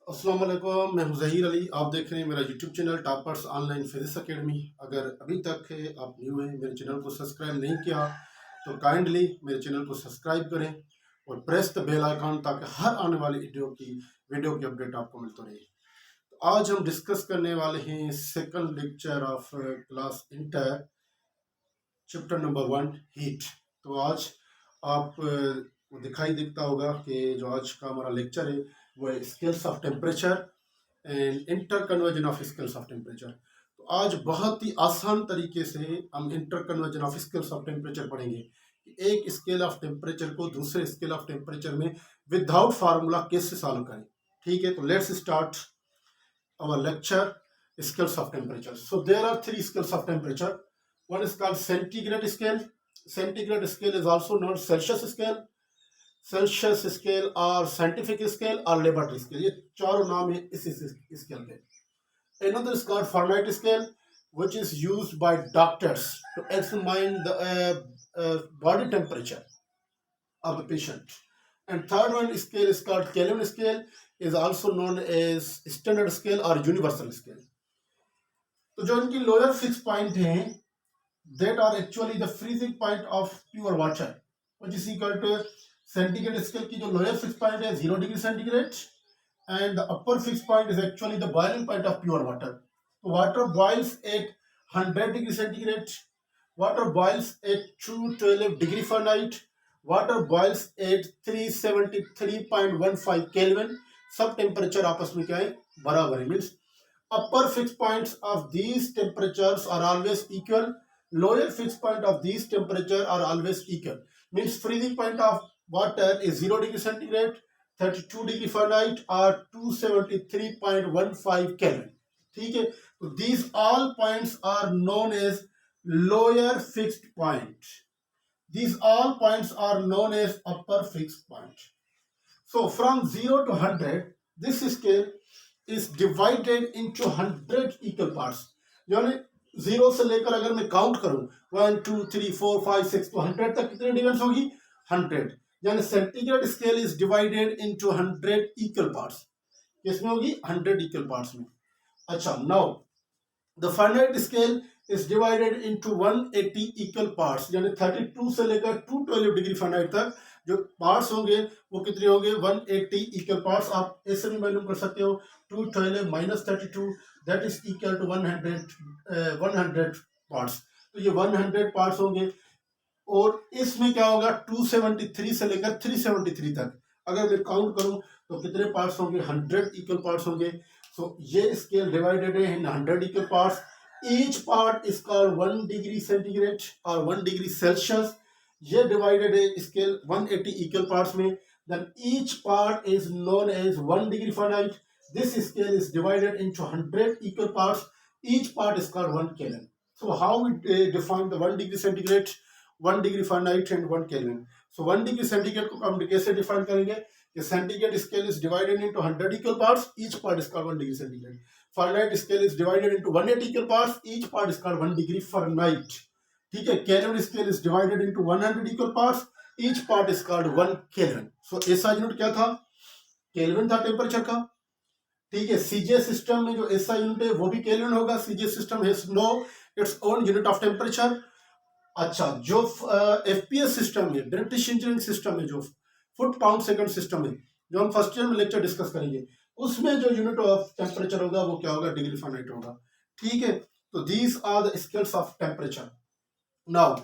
अस्सलाम वालेकुम, मैं हूं ज़हीर अली। आप देख रहे हैं मेरा YouTube channel toppers online physics academy. अगर अभी तक आप न्यू हैं, मेरे चैनल को सब्सक्राइब नहीं किया तो काइंडली मेरे चैनल को सब्सक्राइब करें और प्रेस द बेल आइकन ताकि हर आने वाली वीडियो की अपडेट आपको मिलती रहे। तो आज हम डिस्कस करने वाले हैं second lecture of class inter, chapter number 1 heat. तो आज आप दिखाई दिखता होगा कि जो आज का हमारा लेक्चर है वो है scales of temperature and inter conversion of scales of temperature. तो आज बहुत ही आसान तरीके से हम inter conversion of scales of temperature पढ़ेंगे कि एक स्केल ऑफ टेम्परेचर को दूसरे स्केल ऑफ टेम्परेचर में विदाउट फार्मूला कैसे सॉल्व करें। ठीक है, तो let's start our lecture scales of temperature. So there are three scales of temperature. One is called centigrade scale. Centigrade scale is also known Celsius scale. Celsius scale or scientific scale or laboratory scale. ये चारों नाम है इस scale के. Another is called Fahrenheit scale, which is used by doctors to examine the body temperature of the patient. And third one scale is called Kelvin scale, is also known as standard scale or universal scale. तो जो इनकी lower fix point हैं that are actually the freezing point of pure water, which is equal to centigrade scale की जो lower fix point है 0 degree centigrade and the upper fixed point is actually the boiling point of pure water. So water boils at 100 degree centigrade, water boils at 212 degree Fahrenheit, water boils at 373.15 Kelvin. सब temperature आपस में क्या है, बराबर है। Means upper fix points of these temperatures are always equal, lower fix point of these temperature are always equal. Means freezing point of water is 0 degree centigrade, 32 degree Fahrenheit और 273.15 Kelvin. ठीक है, तो these all points are known as lower fixed point, these all points are known as upper fixed point. So from 0 to 100 this scale is divided into 100 equal parts. यानी 0 से लेकर अगर मैं count करूं 1 2 3 4 5 6 तो 100 तक कितने डिवीजन होगी, 100। यानी centigrade scale is divided into 100 equal parts. किसमें होगी, 100 इक्वल पार्ट्स में। अच्छा, now the Fahrenheit scale is divided into 180 equal parts, यानी 32 से लेकर 212 डिग्री फ़ारेनहाइट तक जो पार्ट्स होंगे वो कितने होंगे, 180 इक्वल पार्ट्स। आप ऐसे भी मालूम कर सकते हो 212 minus 32 that is equal to 100 parts. तो ये 100 पार्ट्स होंगे और इसमें क्या होगा 273 से लेकर 373 तक अगर मैं काउंट करूं तो कितने पार्ट्स होंगे, 100 इक्वल पार्ट्स होंगे। सो ये स्केल डिवाइडेड है इन 100 equal parts. Each part is called 1 degree centigrade or 1 degree Celsius. ये divided है scale 180 equal parts में. Then each part is known as 1 degree Fahrenheit. This scale is divided into 100 equal parts. Each part is called 1 Kelvin. So how we define the 1 degree centigrade, 1 degree Fahrenheit and 1 Kelvin. So 1 degree centigrade को हम कैसे define करेंगे कि centigrade scale is divided into 100 equal parts. Each part is called 1 degree centigrade. Fahrenheit scale is divided into 180 equal parts. Each part is called 1 degree Fahrenheit. ठीक है, Kelvin scale is divided into 100 equal parts. Each part is called 1 Kelvin. So ऐसा unit क्या था, kelvin था temperature का। ठीक है, सीजे system में जो ऐसा यूनिट है वो भी केल्विन होगा। CJ system has no its own unit of temperature. अच्छा, जो एफपीएस सिस्टम है, ब्रिटिश इंजीनियरिंग सिस्टम है, जो फुट पाउंड सेकंड सिस्टम है, जो हम फर्स्ट ईयर में लेक्चर डिस्कस करेंगे, उसमें जो यूनिट ऑफ टेम्परेचर होगा वो क्या होगा, डिग्री फ़ारेनहाइट होगा। ठीक है, तो these are the scales of temperature. Now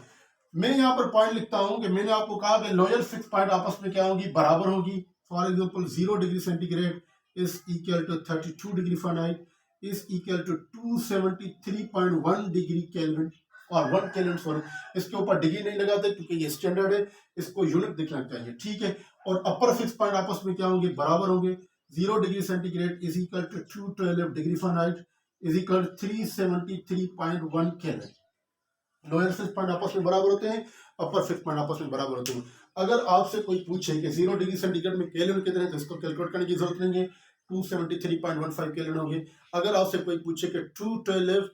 मैं यहाँ पर पॉइंट लिखता हूँ कि मैंने आपको कहा कि लोअर फिक्स पॉइंट आपस में क्या होगी, बराबर होगी। For example 0 degree centigrade is equal to 32 degree Fahrenheit is equal to 273.1 degree Kelvin और 1 केल्विन। सॉरी, इसके ऊपर डिग्री नहीं लगाते क्योंकि ये स्टैंडर्ड है, इसको यूनिट दिखना चाहिए। ठीक है, और अपर फिक्स पॉइंट आपस में क्या होंगे, बराबर होंगे। 0 degree centigrade is equal to 212 degree Fahrenheit is equal to 373.1 Kelvin. Lower fix point आपस में बराबर होते हैं, अपर फिक्स पॉइंट आपस में बराबर होते हैं। अगर आपसे कोई पूछे कि 0 डिग्री सेंटीग्रेड में केल्विन कितने हैं तो इसको कैलकुलेट करने की जरूरत नहीं है, 273.15 केल्विन होंगे। अगर आपसे कोई पूछे कि 212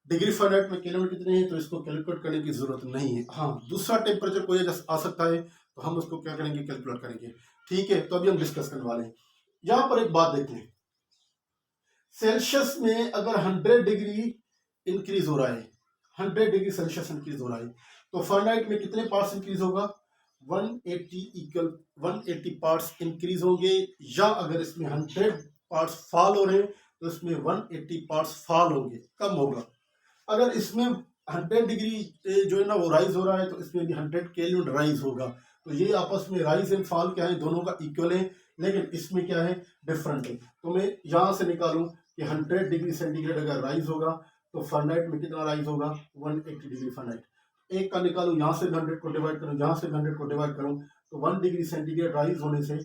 डिग्री फ़ारेनहाइट में केल्विन कितने हैं तो इसको कैलकुलेट करने की जरूरत नहीं है। हाँ, दूसरा टेम्परेचर कोई आ सकता है तो हम उसको क्या करेंगे, कैलकुलेट करेंगे। ठीक है, तो अभी हम डिस्कस करने वाले हैं। यहाँ पर एक बात देखें, सेल्सियस में अगर 100 डिग्री इंक्रीज हो रहा है, 100 डिग्री सेल्सियस इंक्रीज हो रहा है, तो फ़ारेनहाइट में कितने पार्ट्स इंक्रीज होगा? 180 इक्वल 180 पार्ट्स इंक्रीज होंगे। या अगर इसमें 100 पार्ट्स फॉल हो रहे हैं तो इसमें 180 पार्ट्स फॉल होंगे, कम होगा। अगर इसमें 100 डिग्री जो है ना वो राइज हो रहा है, तो इसमें भी 100 केल्विन राइज होगा। तो ये आपस में राइज एंड फॉल क्या है, दोनों का इक्वल है, लेकिन इसमें क्या है, डिफरेंट है। तो मैं यहाँ से निकालूं कि 100 डिग्री सेंटीग्रेड अगर राइज होगा तो फ़ारेनहाइट में कितना राइज होगा? 180 डिग्री फ़ारेनहाइट। एक का निकालूं, यहाँ से 100 को डिवाइड करूँ, यहाँ से 100 को डिवाइड करूँ, तो 1 डिग्री सेंटीग्रेड राइज होने से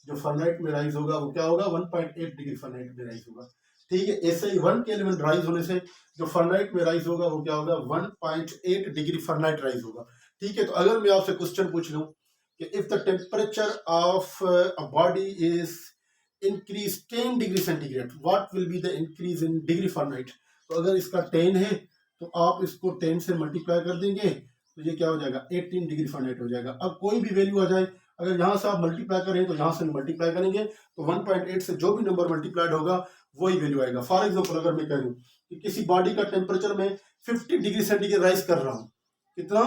जो फ़ारेनहाइट में राइज होगा वो क्या होगा? 1.8 डिग्री फ़ारेनहाइट में राइज होगा। ठीक है, ऐसे ही 1 केल्विन राइज होने से जो फ़ारेनहाइट में राइज होगा वो क्या होगा? 1.8 डिग्री फ़ारेनहाइट राइज होगा। ठीक है, तो अगर मैं आपसे क्वेश्चन पूछ लूं कि if the temperature of a body is increase 10 degree centigrade, what will be the increase in degree Fahrenheit? तो अगर इसका 10 है तो आप इसको 10 से मल्टीप्लाई कर देंगे तो ये क्या हो जाएगा? 18 डिग्री फ़ारेनहाइट हो जाएगा। अब कोई भी वैल्यू आ जाए, अगर यहाँ से आप मल्टीप्लाई करें तो यहाँ से मल्टीप्लाई करेंगे तो 1.8 से जो भी नंबर मल्टीप्लाइड होगा वही वैल्यू आएगा। फॉर एग्जाम्पल अगर मैं कह दूं कि किसी बॉडी का टेम्परेचर में 50 डिग्री सेंटीग्रेड राइज कर रहा हूँ, कितना?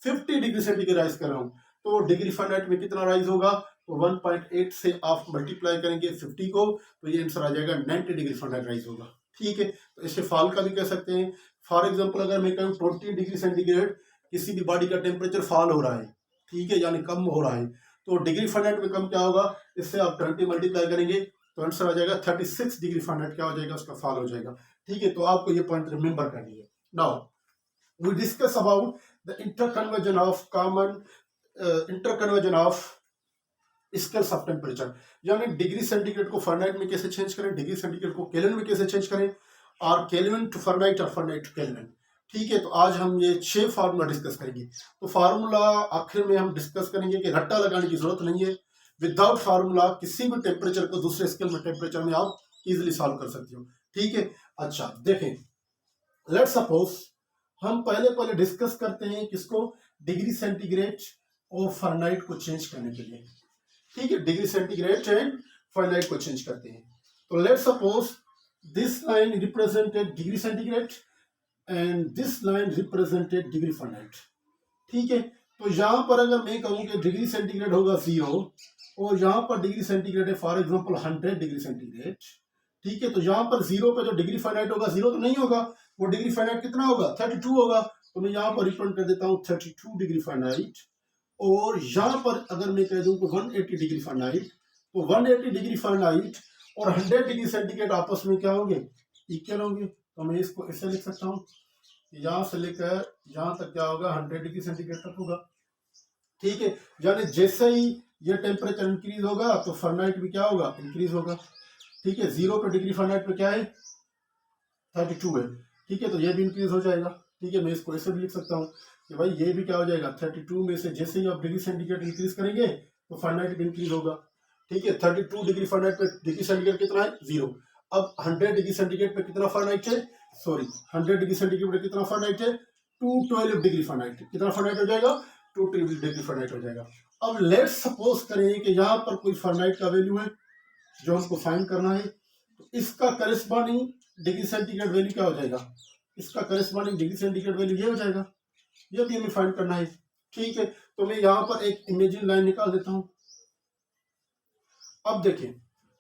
50 डिग्री सेंटीग्रेड राइज कर रहा हूँ, तो डिग्री फ़ारेनहाइट में कितना राइज होगा? तो 1.8 से आप मल्टीप्लाई करेंगे 50 को तो ये आंसर आ जाएगा 90 डिग्री फ़ारेनहाइट राइज होगा। ठीक है, तो इसे फॉल का भी कह सकते हैं। फॉर एग्जाम्पल अगर मैं कहूँ 20 डिग्री सेंटीग्रेड किसी भी बॉडी का टेम्परेचर फॉल हो रहा है, ठीक है, यानी कम हो रहा है, तो डिग्री फ़ारेनहाइट में कम क्या होगा? इससे आप 20 मल्टीप्लाई करेंगे तो आंसर आ जाएगा 36 डिग्री फ़ारेनहाइट क्या हो जाएगा? उसका फॉल हो जाएगा। ठीक है, तो आपको ये पॉइंट रिमेंबर करनी है। Now we discuss about the interconversion of common interconversion of scales of temperature, यानी डिग्री सेंटीग्रेड को फ़ारेनहाइट में कैसे चेंज करें, डिग्री सेंटीग्रेड को केल्विन में कैसे चेंज करें, और केल्विन टू फ़ारेनहाइट और फ़ारेनहाइट टू केल्विन। ठीक है, तो आज हम ये 6 फार्मूला डिस्कस करेंगे। तो फार्मूला आखिर में हम डिस्कस करेंगे कि रट्टा लगाने की जरूरत नहीं है। विदाउट फार्मूला किसी भी टेम्परेचर को दूसरे स्केल में टेम्परेचर में आप इजिली सॉल्व कर सकते हो। ठीक है, अच्छा देखें, लेट सपोज हम पहले पहले डिस्कस करते हैं किसको? डिग्री सेंटीग्रेड और फ़ारेनहाइट को चेंज करने के लिए। ठीक है, डिग्री सेंटीग्रेड एंड फ़ारेनहाइट को चेंज करते हैं। तो let suppose this line represented degree centigrade and this line represented degree Fahrenheit. ठीक है, तो यहाँ पर अगर मैं कहूँ कि डिग्री सेंटीग्रेड होगा 0 और यहाँ पर डिग्री सेंटीग्रेड है फॉर एग्जांपल 100 डिग्री सेंटीग्रेड। ठीक है, तो यहाँ पर 0 पे जो डिग्री फ़ारेनहाइट होगा 0 तो नहीं होगा, वो डिग्री फ़ारेनहाइट कितना होगा? 32 होगा। तो मैं यहाँ पर रिप्रेजेंट कर देता हूँ 32 डिग्री फ़ारेनहाइट। और यहाँ पर अगर मैं कह दूँ 180 डिग्री फ़ारेनहाइट, तो 180 डिग्री फ़ारेनहाइट और 100 डिग्री सेंटीग्रेड आपस में क्या होंगे? इक्वल होंगे। तो मैं इसको ऐसे लिख सकता हूँ, यहाँ से लेकर यहाँ तक क्या होगा? 100 डिग्री सेंटीग्रेड तक होगा। ठीक है, यानी जैसे ही ये टेम्परेचर इंक्रीज होगा तो फ़ारेनहाइट भी क्या होगा? इंक्रीज होगा। ठीक है, 0 पे डिग्री फ़ारेनहाइट पे क्या है? 32 है। ठीक है, तो ये भी इंक्रीज हो जाएगा। ठीक है, मैं इसको ऐसे भी लिख सकता हूँ कि भाई ये भी क्या हो जाएगा? 32 में से जैसे ही आप डिग्री सेंटीग्रेड इंक्रीज करेंगे तो फ़ारेनहाइट भी इंक्रीज होगा। ठीक है, 32 डिग्री फ़ारेनहाइट पे डिग्री सेंटीग्रेड कितना है? 0। अब 100 डिग्री सेंटीग्रेड पे कितना फ़ारेनहाइट है? सॉरी, 100 डिग्री सेंटीग्रेड पे कितना फ़ारेनहाइट है? 212 डिग्री फ़ारेनहाइट। कितना फ़ारेनहाइट हो जाएगा? 212 डिग्री फ़ारेनहाइट हो जाएगा। अब लेट्स सपोज करें कि यहाँ पर कोई फ़ारेनहाइट का वैल्यू है जो हमको फाइंड करना है, तो इसका करेस्पॉन्डिंग डिग्री सेंटीग्रेड वैल्यू क्या हो जाएगा? इसका करेस्पॉन्डिंग डिग्री सेंटीग्रेड वैल्यू ये हो जाएगा। ये भी हमें फाइंड करना है। ठीक है, तो मैं यहाँ पर एक इमेजिन लाइन निकाल देता हूँ। अब देखिए,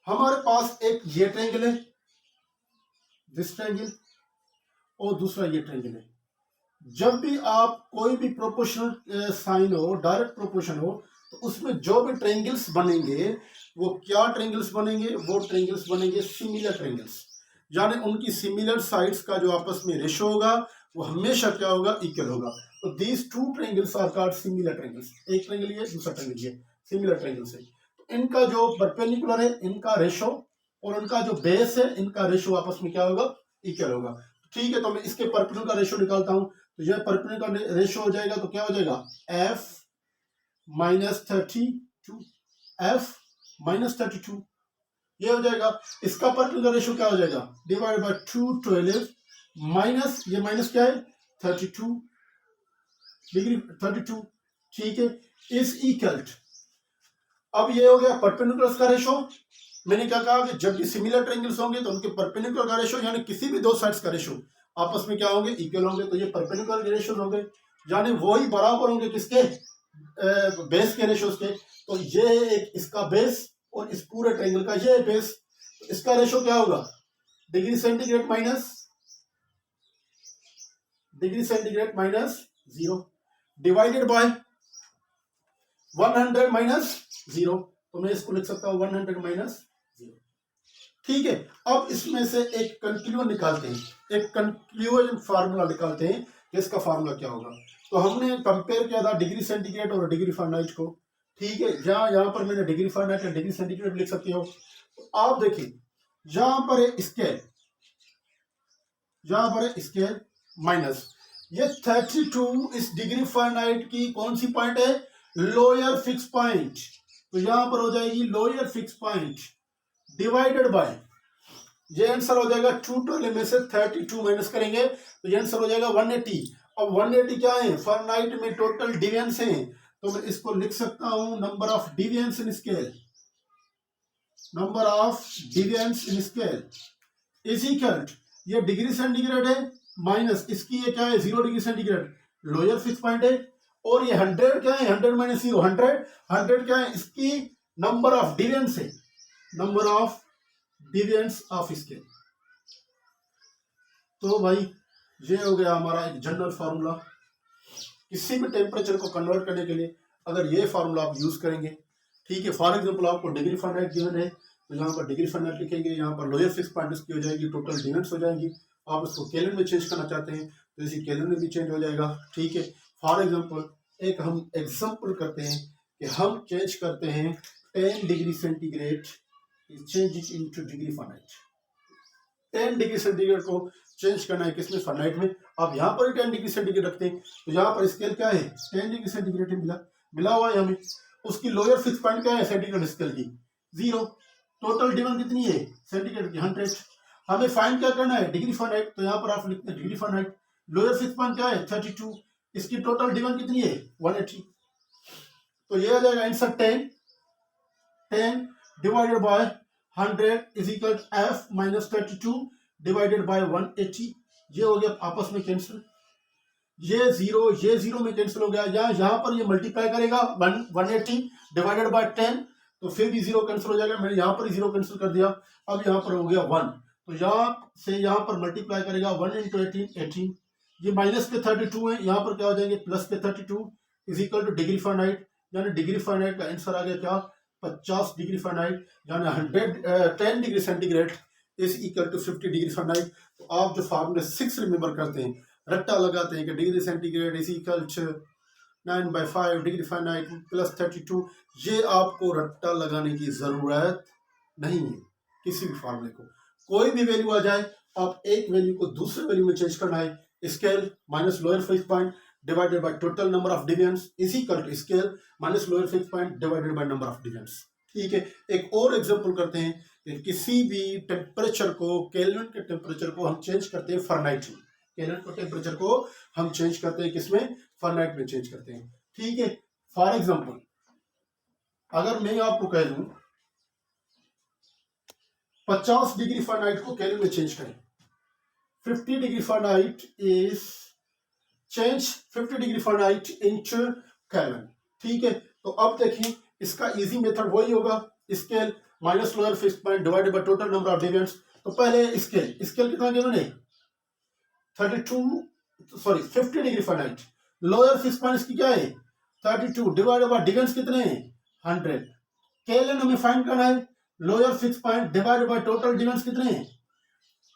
हमारे पास एक ये ट्रायंगल है, दिस ट्रायंगल, और दूसरा ये ट्रायंगल है। जब भी आप कोई भी प्रोपोर्शनल साइन हो, डायरेक्ट प्रोपोर्शन हो, तो उसमें जो भी ट्रायंगल्स बनेंगे वो क्या ट्रायंगल्स बनेंगे? वो ट्रायंगल्स बनेंगे सिमिलर ट्रायंगल्स, यानी उनकी सिमिलर साइड्स का जो आपस में रेशो होगा वो हमेशा क्या होगा? इक्वल होगा। तो these two triangles are called similar triangles. एक ट्रायंगल ये, दूसरा ट्रायंगल ये, सिमिलर ट्रायंगल्स है। तो इनका जो परपेंडिकुलर है इनका रेशो और उनका जो बेस है इनका रेशो आपस में क्या होगा? इक्वल होगा। ठीक है, तो मैं इसके परपेंडिकुलर का रेशो निकालता हूँ, तो यह परपेंडिकुलर का रेशो हो जाएगा, तो क्या हो जाएगा? f माइनस 32, f माइनस 32 ये हो जाएगा। इसका परपेंडिकुलर रेशो क्या हो जाएगा? डिवाइड बाय 212 माइनस ये माइनस क्या है? 32 डिग्री 32। ठीक है, इज इक्वल। अब ये हो गया परपेंडिकुलर का रेशो मैंने क्या कहा कि जब भी सिमिलर ट्रायंगल्स होंगे तो उनके परपेंडिकुलर का रेशो यानी किसी भी दो साइड्स का रेशो आपस में क्या होंगे, इक्वल होंगे। तो ये परपेंडिकुलर रेशो होंगे यानी वही बराबर होंगे किसके, बेस के रेशोज के। तो ये एक इसका बेस और इस पूरे ट्रायंगल का ये बेस, तो इसका रेशो क्या होगा, degree centigrade minus 0 divided by 100 minus 0। तो मैं इसको लिख सकता हूं 100 माइनस 0। ठीक है, अब इसमें से एक कंक्लूजन निकालते हैं, एक कंक्लूजन फार्मूला निकालते हैं कि इसका फार्मूला क्या होगा। तो हमने कंपेयर किया था डिग्री सेंटीग्रेड और डिग्री फारेनहाइट को। ठीक है, यहां पर मैंने डिग्री फारेनहाइट और डिग्री सेंटीग्रेड लिख सकते हो। तो आप देखिए यहां पर है स्केल, यहां पर है स्केल माइनस ये 32 इस डिग्री फारेनहाइट की कौन सी पॉइंट है, लोअर फिक्स पॉइंट। तो यहां पर हो जाएगी lower fix point divided bye, ये आंसर हो जाएगा 212 में से 32 माइनस करेंगे तो ये आंसर हो जाएगा 180। अब 180 क्या है, फारेनहाइट में टोटल डिविएंस है, तो मैं इसको लिख सकता हूं number of deviance in scale, number of deviance in scale is equal, ये डिग्री सेंटीग्रेड है माइनस इसकी ये क्या है 0 degree centigrade lower fix point है, और ये 100 क्या है 100 माइनस 0 100 क्या है इसकी नंबर ऑफ डिविएंस है, नंबर ऑफ डिविएंस ऑफ स्केल। तो भाई ये हो गया हमारा एक जनरल फार्मूला। किसी भी टेम्परेचर को कन्वर्ट करने के लिए अगर ये फार्मूला आप यूज करेंगे, ठीक है, फॉर एग्जांपल आपको डिग्री फारेनहाइट गिवन है तो यहाँ पर डिग्री फारेनहाइट लिखेंगे, यहाँ पर लोअर फिक्स पॉइंट इसकी हो जाएगी, टोटल डिविएंस हो जाएंगी। आप इसको केल्विन में चेंज करना चाहते हैं तो इसी केल्विन में भी चेंज हो जाएगा। ठीक है, फॉर एग्जाम्पल एक हम एग्जाम्पल करते हैं कि हम चेंज करते हैं 10 degree centigrade change it into degree Fahrenheit. 10 degree centigrade को चेंज करना है किसमें, फारेनहाइट में। आप यहाँ पर 10 डिग्री सेंटीग्रेड रखते हैं तो यहाँ पर स्केल क्या है 10 डिग्री सेंटीग्रेड मिला हुआ है हमें। उसकी लोअर फिक्स पॉइंट क्या है सेंटीग्रेड स्केल की 0, टोटल डिविजन कितनी है सेंटीग्रेड की 100। हमें फाइंड क्या करना है डिग्री फारेनहाइट, तो यहाँ पर आप लिखते हैं degree Fahrenheit, lower fix point क्या है 32, इसकी टोटल डिविजन कितनी है 180। तो ये आ जाएगा answer 10 divided by 100 is equal f minus 32 divided by 180। ये हो गया आपस में कैंसिल, ये जीरो में कैंसिल हो गया, यहाँ पर ये मल्टीप्लाई करेगा 180 डिवाइडेड बाय 10 तो फिर भी जीरो कैंसिल हो जाएगा, मैंने यहाँ पर जीरो कैंसिल कर दिया। अब यहाँ पर हो गया 1, तो यहाँ से यहाँ पर मल्टीप्लाई करेगा 1 इंटू 18, ये माइनस के 32 है, यहाँ पर क्या हो जाएंगे प्लस के 32 is equal to degree Fahrenheit, यानी डिग्री फारेनहाइट का आंसर आ गया क्या 50 डिग्री फारेनहाइट, यानी 10 degree centigrade is equal to 50 degree Fahrenheit. तो आप जो फार्मूले 6 रिमेंबर करते हैं, रट्टा लगाते हैं कि degree centigrade is equal to 9/5 degree Fahrenheit plus 32, ये आपको रट्टा लगाने की जरूरत नहीं है। किसी भी फार्मूले को कोई भी वैल्यू आ जाए, आप एक वैल्यू को दूसरे वैल्यू में चेंज करना है, scale minus lower fix point divided by total number of divisions is equal to scale minus lower fix point divided by number of divisions. ठीक है, एक और एग्जांपल करते हैं कि किसी भी टेम्परेचर को, केल्विन के टेम्परेचर को हम चेंज करते हैं फारेनहाइट में, केल्विन के टेम्परेचर को हम चेंज करते हैं किसमें, फारेनहाइट में चेंज करते हैं। ठीक है, फॉर एग्जांपल अगर मैं आपको कह दूं 50 डिग्री फारेनहाइट को केल्विन में चेंज करें, 50 degree Fahrenheit is change 50 degree Fahrenheit into kelvin. ठीक है, तो अब देखिए इसका इजी मेथड वही होगा, scale minus lower fix point divided by total number of divisions. तो पहले स्केल कितना गिवन है 50 degree Fahrenheit, lower fix point इसकी क्या है 32 डिवाइडेड बाय डिविजन्स कितने हैं 100, केल्विन हमें फाइंड करना है, lower fix point divided by total divisions कितने हैं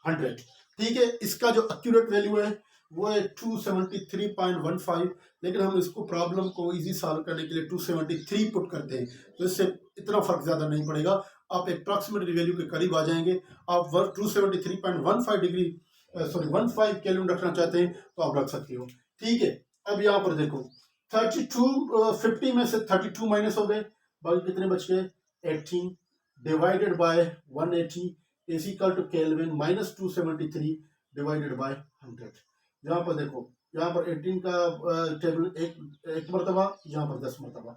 100। ठीक है, इसका जो एक्यूरेट वैल्यू है वो है 273.15, लेकिन हम इसको प्रॉब्लम को इजी सॉल्व करने के लिए 273 पुट करते हैं, तो इससे इतना फर्क ज्यादा नहीं पड़ेगा, आप अप्रॉक्सीमेट वैल्यू के करीब आ जाएंगे। आप 273.15 डिग्री 15 केल्विन रखना चाहते हैं तो आप रख सकते हो। ठीक है, अब यहाँ पर देखो 50 में से 32 माइनस हो गए, बाकी कितने बच गए 18 divided by 180 is equal to Kelvin minus 273 divided by 100। यहाँ पर देखो, यहाँ पर 18 का टेबल एक मरतबा, यहाँ पर 10 मरतबा।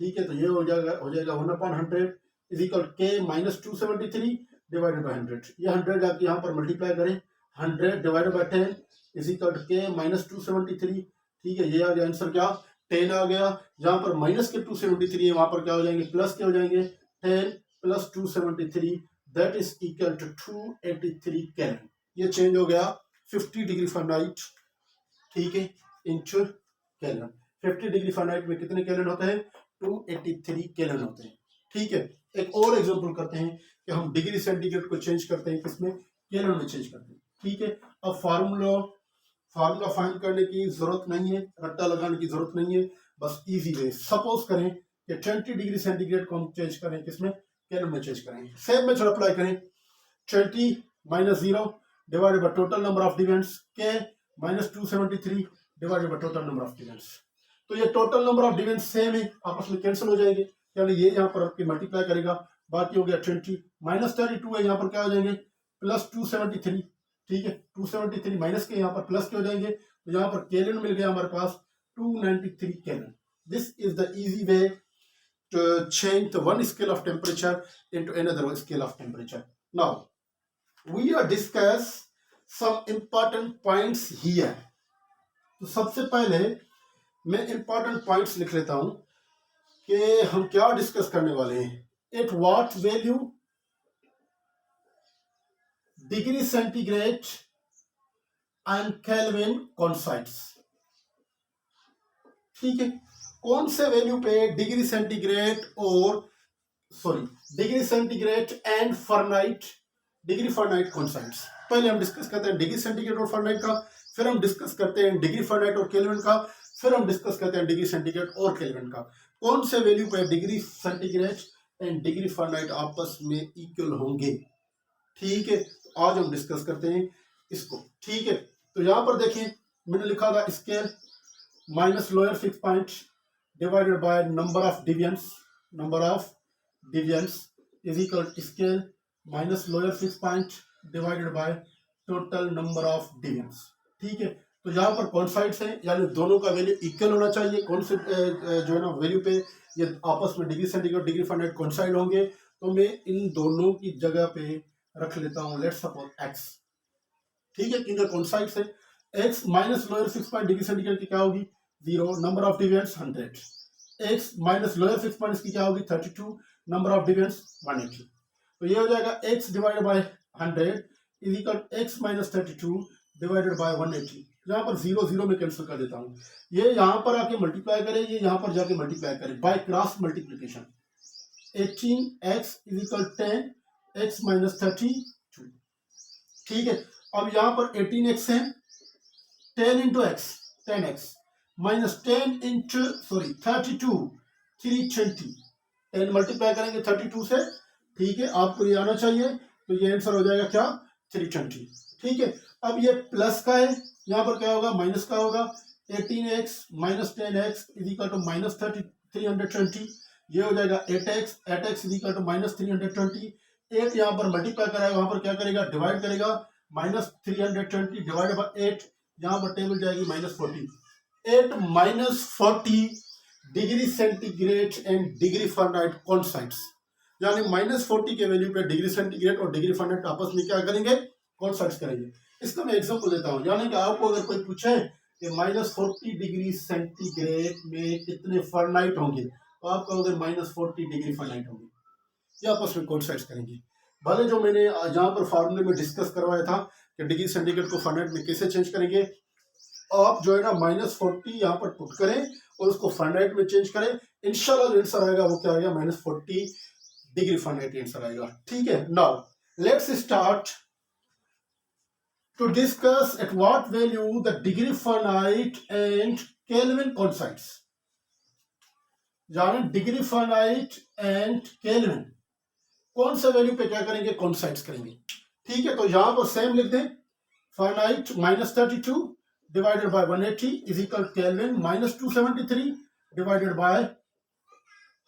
ठीक है, तो ये हो जाएगा 1/100 is equal K minus 273 divided by 100। ये 100 आप यहाँ पर मल्टीप्लाई करें, 100 divided by 10 is equal to K minus 273। ठीक है, ये आ गया आंसर क्या, 10 आ गया। जहां पर माइनस के 273 है वहां पर क्या हो जाएंगे, प्लस के हो जाएंगे। 10 plus 273 that is equal to 283 Kelvin. ये चेंज हो गया 50 डिग्री फ़ारेनहाइट, ठीक है, इंटू केल्विन। 50 डिग्री फ़ारेनहाइट में कितने केल्विन होते हैं, 283 केल्विन होते हैं। ठीक है, एक और एग्जांपल करते हैं कि हम डिग्री सेंटीग्रेड को चेंज करते हैं किसमें, केल्विन में चेंज करते हैं। ठीक है, अब फार्मूला फाइंड करने की जरूरत नहीं है, रट्टा लगाने की जरूरत नहीं है, बस इजी वे। सपोज करें कि 20 डिग्री सेंटीग्रेड को हम चेंज करें किसमें, केल्विन में चेंज करें। सेम मेथड अप्लाई करें, 20 minus 0 divided by total number of dividends, के minus 273 divided by total number of dividends. तो ये total number of dividends same है, आपस में कैंसिल हो जाएंगे, यानी ये यहाँ पर आपके मल्टीप्लाई करेगा, बाकी हो गया 20 माइनस 32 है, यहाँ पर क्या हो जाएंगे, प्लस 273। ठीक है, 273 माइनस के यहाँ पर प्लस के हो जाएंगे, तो यहाँ पर केल्विन मिल गया हमारे पास 293 Kelvin. This is the easy way to change the one scale of temperature into another scale of temperature. Now we are discuss some important points here. तो सबसे पहले मैं इंपॉर्टेंट पॉइंट्स लिख लेता हूं कि हम क्या डिस्कस करने वाले हैं। Eight what value degree centigrade and Kelvin coincides. ठीक है, कौन से वैल्यू पे degree centigrade degree centigrade and Fahrenheit, degree Fahrenheit coincides. पहले हम डिस्कस करते हैं डिग्री सेंटीग्रेड और फ़ारेनहाइट का, फिर हम डिस्कस करते हैं डिग्री फ़ारेनहाइट और केल्विन का, फिर हम डिस्कस करते हैं डिग्री सेंटीग्रेड और केल्विन का। कौन से वैल्यू पे degree centigrade and degree Fahrenheit आपस में इक्वल होंगे। ठीक है, आज हम डिस्कस करते हैं इसको। ठीक है, तो यहां पर देखें मैंने लिखा था scale minus lower fix point divided by number of divisions is equal to scale minus lower fix point divided by total number of divisions. ठीक है, तो यहाँ पर कोइंसाइड्स हैं, यानी दोनों का वैल्यू इक्वल होना चाहिए। कौन से जो है ना वैल्यू पे ये आपस में degree centigrade degree Fahrenheit coincide होंगे, तो मैं इन दोनों की जगह पे रख लेता हूं लेट्स सपोज x। ठीक है, क्योंकि कोइंसाइड्स है। x minus lower fix point degree centigrade की क्या होगी, 0, number of dividends 100। x minus lower fix point की क्या होगी, 32, नंबर ऑफ डिविडेंड्स 180। तो ये हो जाएगा x divided by 100 is equal x minus 32 divided by 180। यहाँ पर 0 0 में कैंसिल कर देता हूँ, ये यहाँ पर आके मल्टीप्लाई करे, ये यहाँ पर जाके मल्टीप्लाई करे by cross multiplication. 18x is equal 10 x minus 32। ठीक है, अब यहां पर 18x है, 10 into x 10x minus 10 into 32 320। 10 multiply करेंगे 32 से। ठीक है, आपको ये आना चाहिए, तो ये आंसर हो जाएगा क्या, 320। ठीक है, अब ये प्लस का है, यहां पर क्या होगा, माइनस का होगा। 18x minus 10x is equal to minus 320। ये हो जाएगा 8x is equal to minus 320। 8 यहाँ पर मल्टीप्लाई कराएगा, वहां पर क्या करेगा, डिवाइड करेगा। माइनस 320 डिवाइड बाई 8, यहाँ पर टेबल जाएगी minus 40। 8 minus 40 degree centigrade and degree Fahrenheit coincides, यानी माइनस 40 के वैल्यू पे डिग्री सेंटीग्रेड और डिग्री फ़ारेनहाइट आपस में क्या करेंगे, कोइंसाइड्स करेंगे। इसका मैं एग्जांपल देता हूँ, यानी कि आपको अगर कोई पूछे कि माइनस 40 डिग्री सेंटीग्रेड में कितने फ़ारेनहाइट होंगे, तो आप कहोगे माइनस 40 डिग्री फ़ारेनहाइट होंगे, ये आपस में कोइंसाइड करेंगे। भले जो मैंने यहाँ पर फार्मूले में डिस्कस करवाया था कि डिग्री सेंटीग्रेड को फ़ारेनहाइट में कैसे चेंज करेंगे, आप जो है ना माइनस 40 यहाँ पर पुट करें और उसको फ़ारेनहाइट में चेंज करें, इंशाल्लाह जो आंसर आएगा वो क्या आएगा, माइनस 40 डिग्री फ़ारेनहाइट आंसर आएगा। ठीक है, now let's start to discuss at what value the degree Fahrenheit and Kelvin coincides, यानी डिग्री फ़ारेनहाइट एंड केल्विन कौन सा वैल्यू पे क्या करेंगे, कोइंसाइड्स करेंगे। ठीक है, तो यहां पर सेम लिख दें, Fahrenheit minus 32 divided by 180 is equal kelvin minus 273 divided by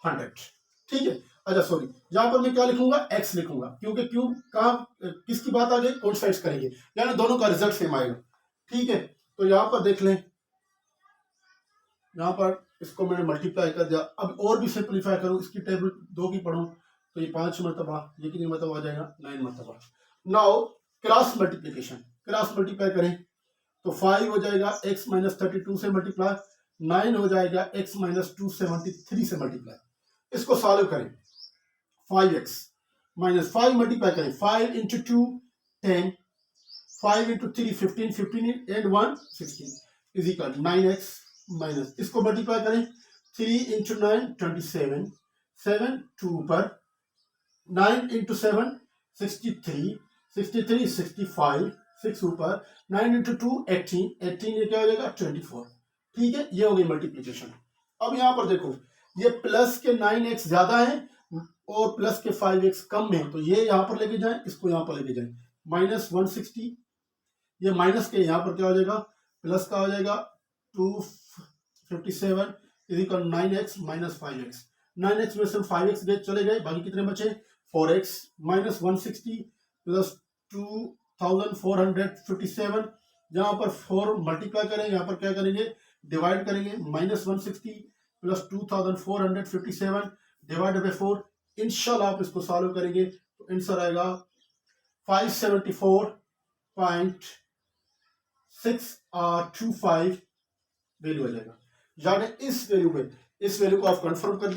100। ठीक है, अच्छा सॉरी, यहां पर मैं क्या लिखूंगा, x लिखूंगा, क्योंकि क्यों कहा किसकी बात आ गई, कोइंसाइड्स करेंगे, यानी दोनों का रिजल्ट सेम आएगा। ठीक है, तो यहां पर देख लें, यहां पर इसको मैंने मल्टीप्लाई कर दिया। अब और भी सिंप्लीफाई करूं, इसकी टेबल 2 की पढ़ूं, तो ये 5 मरतबा, ये कितनी मरतबा आ जाएगा 9 मरतबा। Now cross multiplication, cross multiply करें तो 5 हो जाएगा x माइनस 32 से मल्टीप्लाई, 9 हो जाएगा x माइनस 273 से मल्टीप्लाई। इसको सॉल्व करें, 5x माइनस 5 मल्टीप्लाई करें, 5 into 2 10, 5 into 3 15, 15 and 1 16 is equal 9x minus, इसको मल्टीप्लाई करें 3 इंटू 9 27, 7 2 पर 9 इंटू 7 63, 63 65, 6 ऊपर 9 इंटू 2 18, 18 ये क्या हो जाएगा 24। ठीक है, ये हो गई मल्टीप्लीकेशन। अब यहां पर देखो, ये प्लस के 9x ज्यादा है और प्लस के 5x कम में, तो ये यहां पर लेके जाएं, इसको यहां पर लेके जाएं, माइनस 160, ये माइनस के यहां पर क्या हो जाएगा प्लस का हो जाएगा 257 is equal 9x minus 5x, 9x में से 5x गए चले गए, बाकी कितने बचे 4x माइनस 160 प्लस 2457, जहां पर 4 मल्टीप्लाई करेंगे, यहां पर क्या करेंगे डिवाइड करेंगे, माइनस 160 प्लस 2457 डिवाइड बाय 4। इंशाल्लाह आप इसको सॉल्व करेंगे तो आंसर आएगा 574.625 वैल्यू आ जाएगा। यानी इस वैल्यू पे, इस वैल्यू को आप कंफर्म कर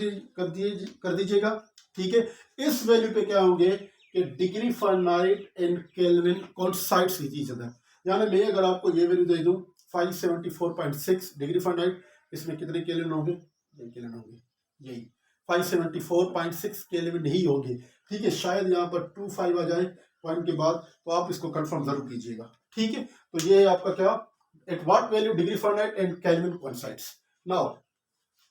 दीजिएगा। ठीक है, इस वैल्यू पे क्या होंगे कि degree Fahrenheit and Kelvin coincides with each other. यानी मैं अगर आपको ये वैल्यू दे दूं 574.6 डिग्री फारेनहाइट, इसमें कितने केल्विन होंगे, केल्विन होंगे यही 574.6 केल्विन ही होंगे। ठीक है, शायद यहाँ पर 25 आ जाए पॉइंट के बाद, तो आप इसको कंफर्म जरूर कीजिएगा। ठीक है, तो ये है आपका क्या, at what value degree Fahrenheit and Kelvin coincides. Now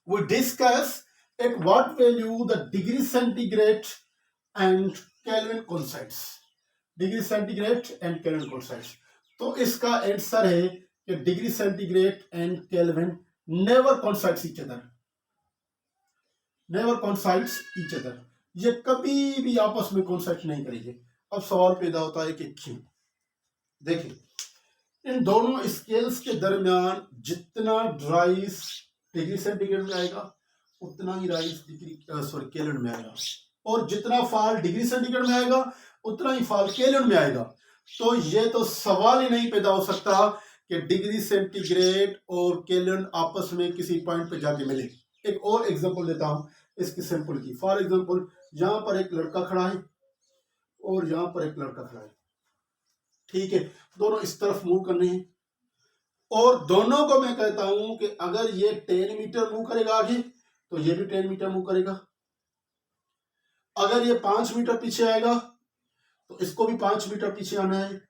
we discuss at what value the degree centigrade and Kelvin coincides, degree centigrade and Kelvin coincides. तो इसका आंसर है कि degree centigrade and Kelvin never coincides each other, never coincides each other, ये कभी भी आपस में coincide नहीं करेंगे। अब सवाल पैदा होता है कि क्यों। देखिए, इन दोनों स्केल्स के दरमियान जितना राइज डिग्री सेंटीग्रेड में आएगा उतना ही राइज केल्विन में आएगा, और जितना फॉल डिग्री सेंटीग्रेड में आएगा उतना ही फॉल केल्विन में आएगा। तो ये तो सवाल ही नहीं पैदा हो सकता कि डिग्री सेंटीग्रेड और केल्विन आपस में किसी पॉइंट पे जाके मिले। एक और एग्जांपल देता हूं इसकी सिंपल की। फॉर एग्जांपल, यहां पर एक लड़का खड़ा है और यहां पर एक लड़का खड़ा है। ठीक है, दोनों इस तरफ मूव करने हैं, और दोनों को मैं कहता हूं कि अगर ये 10 मीटर मूव करेगा आगे तो ये भी 10 मीटर मूव करेगा, अगर ये 5 मीटर पीछे आएगा तो इसको भी 5 मीटर पीछे आना है,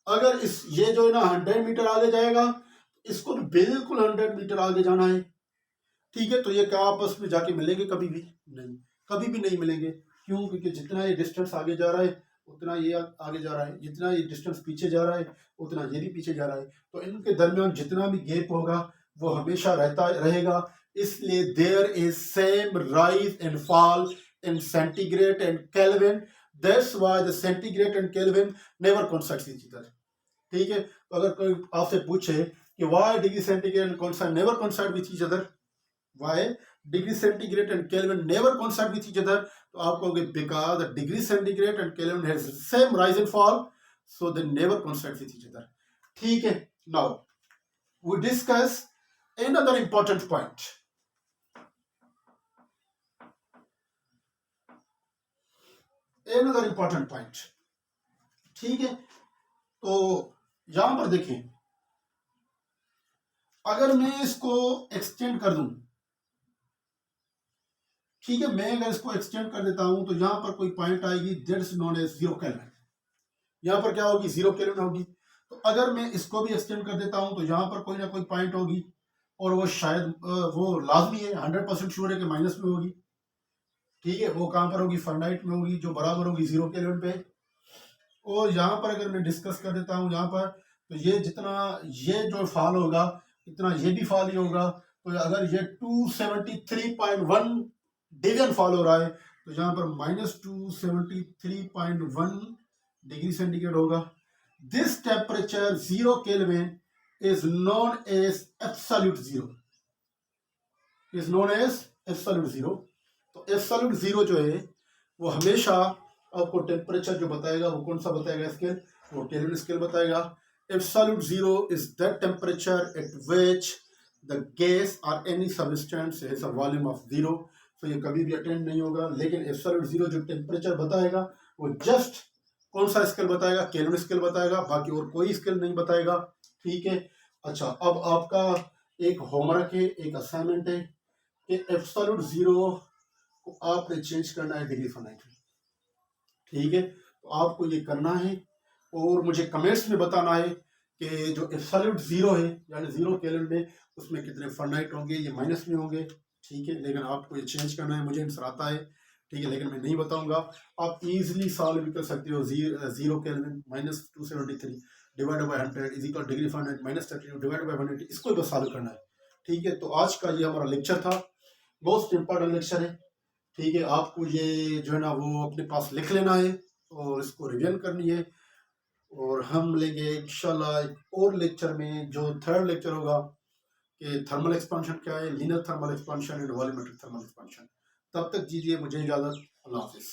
अगर ये जो है ना 100 मीटर आगे जाएगा इसको भी बिल्कुल 100 मीटर आगे जाना है। ठीक है, तो ये क्या आपस में जाके मिलेंगे, कभी भी नहीं, कभी भी नहीं मिलेंगे। क्यों? क्योंकि जितना ये डिस्टेंस आगे जा रहा है उतना ये आगे जा रहा है, जितना ये डिस्टेंस पीछे जा रहा है उतना ये भी पीछे जा रहा है, तो इनके दरमियान जितना भी गैप होगा वो हमेशा रहता रहेगा। इसलिए there is same rise and fall in centigrade and Kelvin, that's why the centigrade and Kelvin never coincide with each other. ठीक है, तो अगर कोई आपसे पूछे कि why degree centigrade and coincide never coincide with each other, why degree centigrade and Kelvin never coincide with each other, तो आप कहोगे because the degree centigrade and Kelvin has same rise and fall, so they never coincide with each other. ठीक है, now we discuss another important point. Another important point. ठीक है, तो यहां पर देखें, अगर मैं इसको एक्सटेंड कर दूं, ठीक है, मैं अगर इसको एक्सटेंड कर देता हूं तो यहां पर कोई पॉइंट आएगी दैट्स नोन एज 0 केल्विन, यहां पर क्या होगी 0 केल्विन होगी। तो अगर मैं इसको भी एक्सटेंड कर देता हूं तो यहां पर कोई ना कोई पॉइंट होगी, और वो शायद वो लाजमी है 100% श्योर है कि माइनस में होगी। ठीक है, वो कहां पर होगी फारेनहाइट में होगी, जो बराबर होगी 0 केल्विन पे। और यहाँ पर अगर मैं डिस्कस कर देता हूँ यहाँ पर, तो ये जितना ये जो फॉल होगा इतना ये भी फॉल ही होगा। तो अगर ये 273.1 डिवीजन फॉल हो रहा है तो यहाँ पर -273.1 डिग्री सेंटीग्रेड होगा। This temperature 0 Kelvin is known as absolute zero, is known as absolute zero. तो एब्सोल्यूट जीरो जो है वो हमेशा आपको टेम्परेचर जो बताएगा वो कौन सा बताएगा स्केल, वो केल्विन स्केल बताएगा। Absolute zero is that temperature at which the gas और any substance has a volume of zero. तो ये कभी भी अटेंड नहीं होगा। लेकिन एब्सोल्यूट जीरो जो टेम्परेचर बताएगा वो जस्ट कौन सा स्केल बताएगा, केल्विन स्केल बताएगा, बाकी और कोई स्केल नहीं बताएगा। ठीक है। अच्छा, अब आपका एक होमवर्क है, एक असाइनमेंट है कि एब्सोल्यूट जीरो को आपने चेंज करना है डिग्री फारेनहाइट में। ठीक है, तो आपको ये करना है और मुझे कमेंट्स में बताना है कि जो एब्सोल्यूट जीरो है यानी जीरो केल्विन में उसमें कितने फारेनहाइट होंगे, ये माइनस में होंगे। ठीक है, लेकिन आपको ये चेंज करना है। मुझे आंसर आता है, ठीक है, लेकिन मैं नहीं बताऊंगा। आप इजीली सॉल्व भी कर सकते हो। Zero kelvin -273 divided by 100 is equal degree Fahrenheit -32 divided by 180, इसको बस सॉल्व करना है। ठीक है, तो आज का ये हमारा लेक्चर था, मोस्ट इंपॉर्टेंट लेक्चर है। ठीक है, आपको ये जो है ना वो अपने पास लिख लेना है और इसको रिवीजन करनी है। और हम लेंगे इंशाल्लाह एक और लेक्चर में, जो थर्ड लेक्चर होगा कि थर्मल एक्सपांशन क्या है, linear thermal expansion and volumetric thermal expansion. तब तक दीजिए मुझे इजाजत। अल्लाह हाफिज।